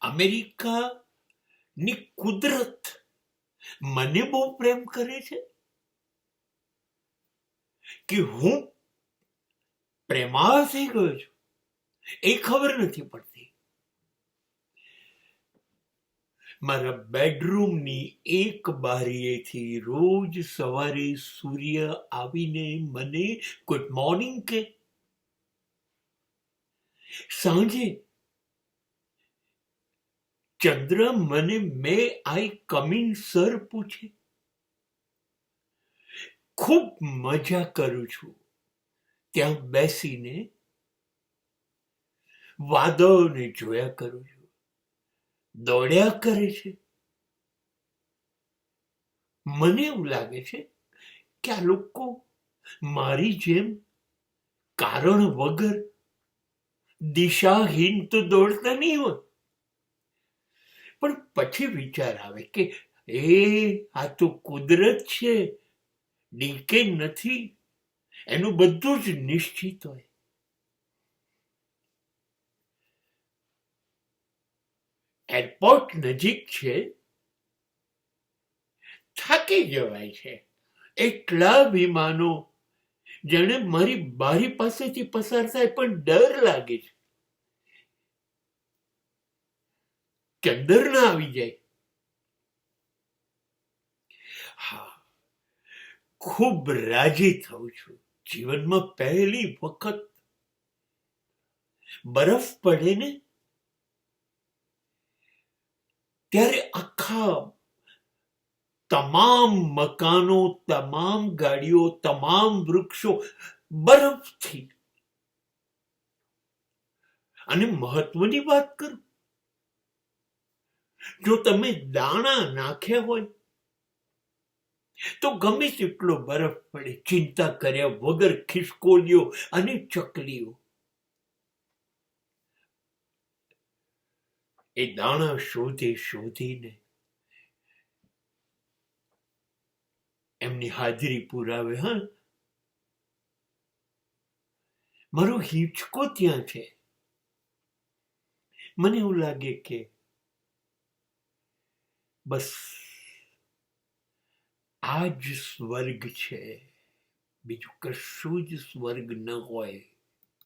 અમેરિકાની કુદરત મને બહુ પ્રેમ કરે છે કે હું પ્રેમાળ થઈ ગયો છું એ ખબર નથી પડતી. મારા બેડરૂમની એક બારીએથી રોજ સવારે સૂર્ય આવીને મને ગુડ મોર્નિંગ કે, સાંજે ચંદ્ર મને મે આઈ કમ ઇન સર પૂછે. ખૂબ મજા કરું છું ત્યાં બેસીને, વાદળોને જોયા કરું છું, દોડ્યા કરે છે. મને એવું લાગે છે કે આ લોકો મારી જેમ કારણ વગર દિશાહીન તો દોડતા નહીં હોય. પણ પછી વિચાર આવે કે આ તો કુદરત છે, ડીકે નથી, એનું બધું જ નિશ્ચિત હોય. એરપોર્ટ નજીક છે, થાકી જવાય છે. એટલા વિમાનો જાણે મારી બારી પાસેથી પસાર થાય પણ ડર લાગે છે કે અંદર ના આવી જાય. હા, ખૂબ રાજી થઉં છું. જીવનમાં પહેલી વખત બરફ પડે ને ત્યારે આખા તમામ મકાનો, તમામ ગાડીઓ, તમામ વૃક્ષો બરફથી. અને મહત્વની વાત કરું, જો તમે દાણા નાખ્યા હોય તો ગમે તેટલો બરફ પડે, ચિંતા કર્યા વગર ખિસકોલીઓ અને ચકલીઓ એ દાણા શોધીને એમની હાજરી પુરાવે. હા, મારો હિંચકો ત્યાં છે. મને એવું લાગે કે બસ આ જ સ્વર્ગ છે, બીજું કશું જ સ્વર્ગ ન હોય.